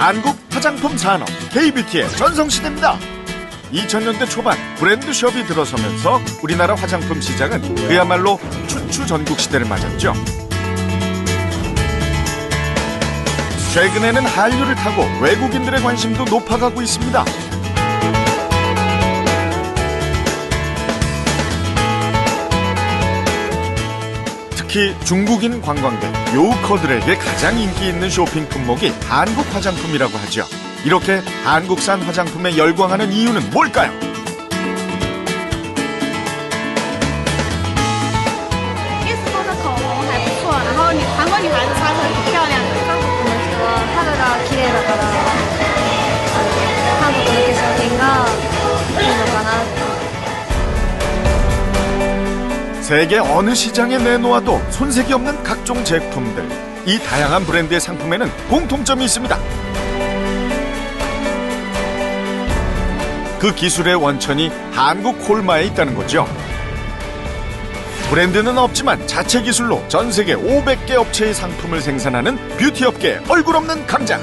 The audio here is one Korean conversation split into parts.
한국 화장품 산업 K-뷰티의 전성시대입니다. 2000년대 초반 브랜드숍이 들어서면서 우리나라 화장품 시장은 그야말로 춘추 전국시대를 맞았죠. 최근에는 한류를 타고 외국인들의 관심도 높아가고 있습니다. 특히 중국인 관광객, 요커들에게 가장 인기 있는 쇼핑 품목이 한국 화장품이라고 하죠. 이렇게 한국산 화장품에 열광하는 이유는 뭘까요? 세계 어느 시장에 내놓아도 손색이 없는 각종 제품들. 이 다양한 브랜드의 상품에는 공통점이 있습니다. 그 기술의 원천이 한국 콜마에 있다는 거죠. 브랜드는 없지만 자체 기술로 전 세계 500개 업체의 상품을 생산하는 뷰티 업계의 얼굴 없는 강자.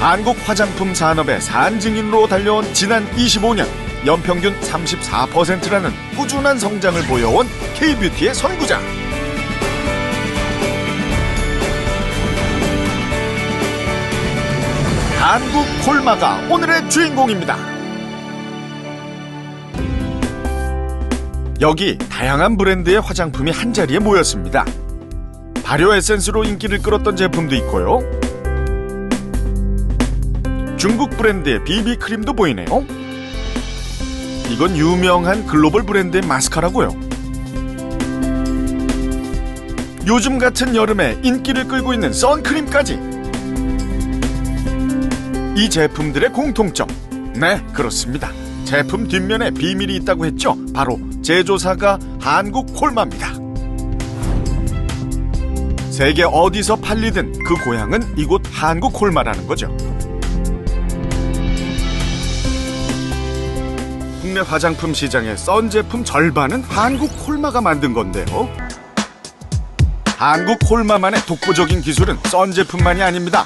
한국 화장품 산업의 산증인으로 달려온 지난 25년 연평균 34%라는 꾸준한 성장을 보여온 K-뷰티의 선구자. 한국 콜마가 오늘의 주인공입니다. 여기 다양한 브랜드의 화장품이 한자리에 모였습니다. 발효 에센스로 인기를 끌었던 제품도 있고요. 중국 브랜드의 비비크림도 보이네요. 이건 유명한 글로벌 브랜드의 마스카라고요. 요즘 같은 여름에 인기를 끌고 있는 선크림까지. 이 제품들의 공통점. 네, 그렇습니다. 제품 뒷면에 비밀이 있다고 했죠. 바로 제조사가 한국 콜마입니다. 세계 어디서 팔리든 그 고향은 이곳 한국 콜마라는 거죠. 국내 화장품 시장의 썬 제품 절반은 한국 콜마가 만든 건데요. 한국 콜마만의 독보적인 기술은 썬 제품만이 아닙니다.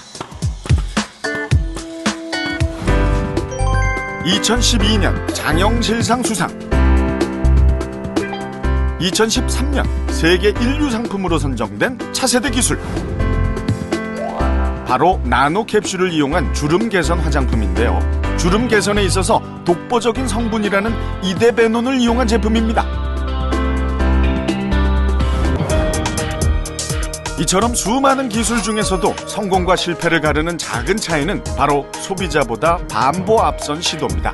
2012년 장영실상 수상, 2013년 세계 인류 상품으로 선정된 차세대 기술, 바로 나노 캡슐을 이용한 주름 개선 화장품인데요. 주름 개선에 있어서 독보적인 성분이라는 이데베논을 이용한 제품입니다. 이처럼 수많은 기술 중에서도 성공과 실패를 가르는 작은 차이는 바로 소비자보다 반보 앞선 시도입니다.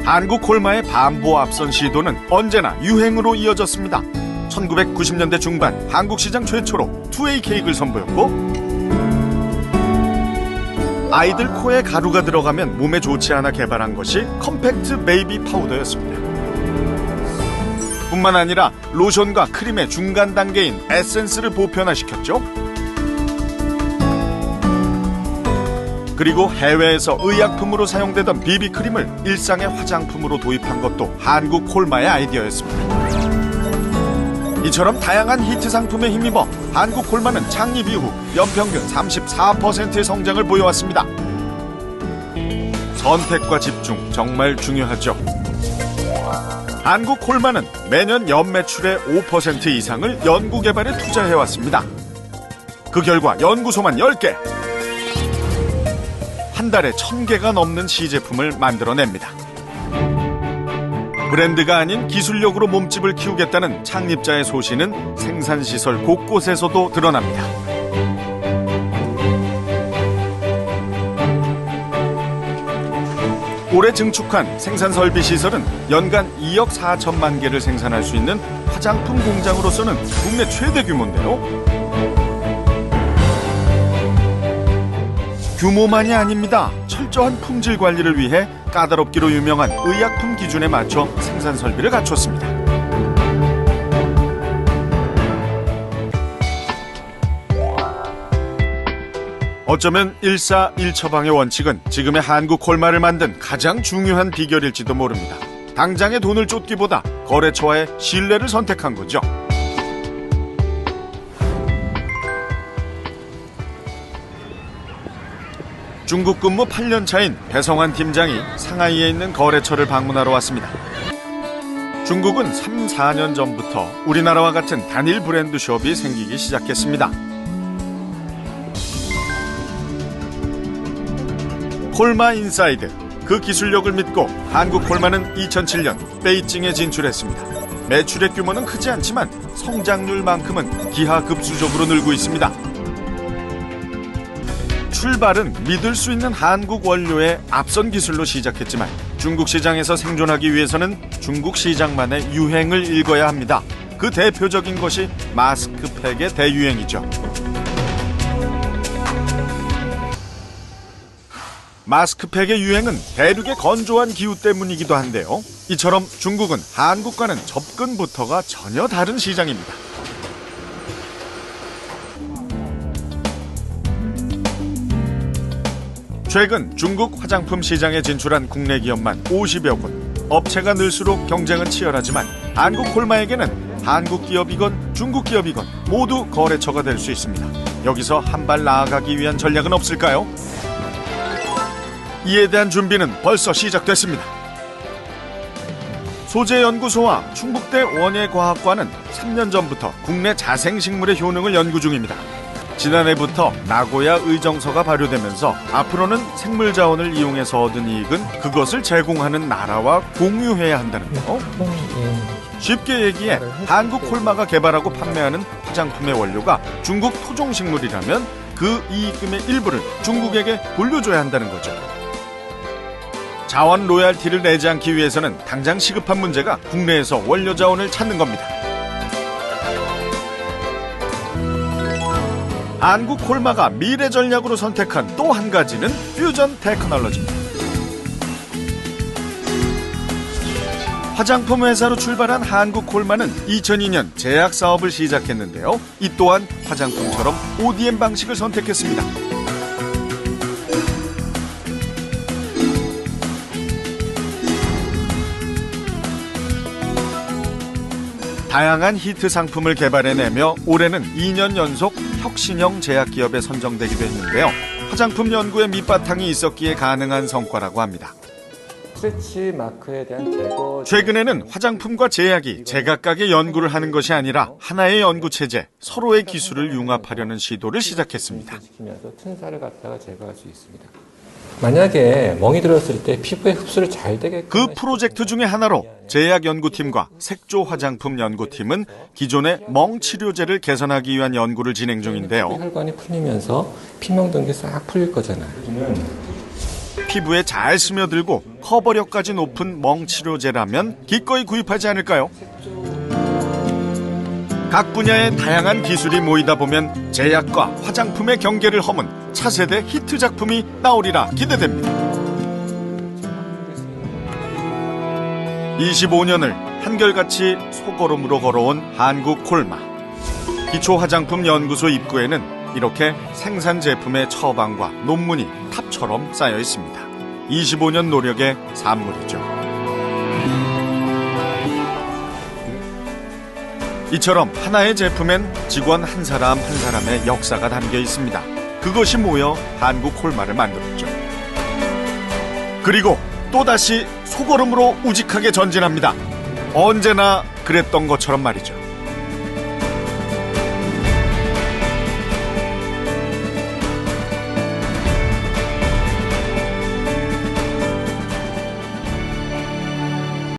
한국 콜마의 반보 앞선 시도는 언제나 유행으로 이어졌습니다. 1990년대 중반 한국 시장 최초로 2A 케이크를 선보였고, 아이들 코에 가루가 들어가면 몸에 좋지 않아 개발한 것이 컴팩트 베이비 파우더였습니다. 뿐만 아니라 로션과 크림의 중간 단계인 에센스를 보편화시켰죠. 그리고 해외에서 의약품으로 사용되던 비비크림을 일상의 화장품으로 도입한 것도 한국 콜마의 아이디어였습니다. 이처럼 다양한 히트 상품에 힘입어 한국 콜마는 창립 이후 연평균 34%의 성장을 보여왔습니다. 선택과 집중, 정말 중요하죠. 한국 콜마는 매년 연매출의 5% 이상을 연구개발에 투자해왔습니다. 그 결과 연구소만 10개, 한 달에 1000개가 넘는 시제품을 만들어냅니다. 브랜드가 아닌 기술력으로 몸집을 키우겠다는 창립자의 소신은 생산시설 곳곳에서도 드러납니다. 올해 증축한 생산설비 시설은 연간 2억 4천만 개를 생산할 수 있는 화장품 공장으로서는 국내 최대 규모인데요. 규모만이 아닙니다. 철저한 품질 관리를 위해 까다롭기로 유명한 의약품 기준에 맞춰 생산 설비를 갖췄습니다. 어쩌면 일사일처방의 원칙은 지금의 한국 콜마를 만든 가장 중요한 비결일지도 모릅니다. 당장의 돈을 쫓기보다 거래처와의 신뢰를 선택한 거죠. 중국 근무 8년 차인 배성환 팀장이 상하이에 있는 거래처를 방문하러 왔습니다. 중국은 3, 4년 전부터 우리나라와 같은 단일 브랜드 숍이 생기기 시작했습니다. 콜마 인사이드, 그 기술력을 믿고 한국 콜마는 2007년 베이징에 진출했습니다. 매출의 규모는 크지 않지만 성장률만큼은 기하급수적으로 늘고 있습니다. 출발은 믿을 수 있는 한국 원료의 앞선 기술로 시작했지만 중국 시장에서 생존하기 위해서는 중국 시장만의 유행을 읽어야 합니다. 그 대표적인 것이 마스크팩의 대유행이죠. 마스크팩의 유행은 대륙의 건조한 기후 때문이기도 한데요. 이처럼 중국은 한국과는 접근부터가 전혀 다른 시장입니다. 최근 중국 화장품 시장에 진출한 국내 기업만 50여 곳. 업체가 늘수록 경쟁은 치열하지만 한국 콜마에게는 한국 기업이건 중국 기업이건 모두 거래처가 될 수 있습니다. 여기서 한 발 나아가기 위한 전략은 없을까요? 이에 대한 준비는 벌써 시작됐습니다. 소재연구소와 충북대 원예과학과는 3년 전부터 국내 자생식물의 효능을 연구 중입니다. 지난해부터 나고야 의정서가 발효되면서 앞으로는 생물 자원을 이용해서 얻은 이익은 그것을 제공하는 나라와 공유해야 한다는데요. 쉽게 얘기해 한국 콜마가 개발하고 판매하는 화장품의 원료가 중국 토종식물이라면 그 이익금의 일부를 중국에게 돌려줘야 한다는 거죠. 자원 로얄티를 내지 않기 위해서는 당장 시급한 문제가 국내에서 원료 자원을 찾는 겁니다. 한국 콜마가 미래 전략으로 선택한 또 한 가지는 퓨전 테크놀로지입니다. 화장품 회사로 출발한 한국 콜마는 2002년 제약 사업을 시작했는데요. 이 또한 화장품처럼 ODM 방식을 선택했습니다. 다양한 히트 상품을 개발해내며 올해는 2년 연속 혁신형 제약기업에 선정되기도 했는데요. 화장품 연구에 밑바탕이 있었기에 가능한 성과라고 합니다. 스트레치 마크에 대한 제거. 최근에는 화장품과 제약이 제각각의 연구를 하는 것이 아니라 하나의 연구체제, 서로의 기술을 융합하려는 시도를 시작했습니다. 시키면서 튼살을 갖다가 제거할 수 있습니다. 만약에 멍이 들었을 때 피부에 흡수를 잘 되게끔 그 프로젝트 중에 하나로 제약연구팀과 색조 화장품 연구팀은 기존의 멍 치료제를 개선하기 위한 연구를 진행 중인데요. 혈관이 풀리면서 피멍든 게 싹 풀릴 거잖아요. 피부에 잘 스며들고 커버력까지 높은 멍 치료제라면 기꺼이 구입하지 않을까요? 각 분야의 다양한 기술이 모이다 보면 제약과 화장품의 경계를 허문 차세대 히트 작품이 나오리라 기대됩니다. 25년을 한결같이 소걸음으로 걸어온 한국 콜마. 기초화장품 연구소 입구에는 이렇게 생산 제품의 처방과 논문이 탑처럼 쌓여 있습니다. 25년 노력의 산물이죠. 이처럼 하나의 제품엔 직원 한 사람 한 사람의 역사가 담겨 있습니다. 그것이 모여 한국 콜마를 만들었죠. 그리고 또다시 소걸음으로 우직하게 전진합니다. 언제나 그랬던 것처럼 말이죠.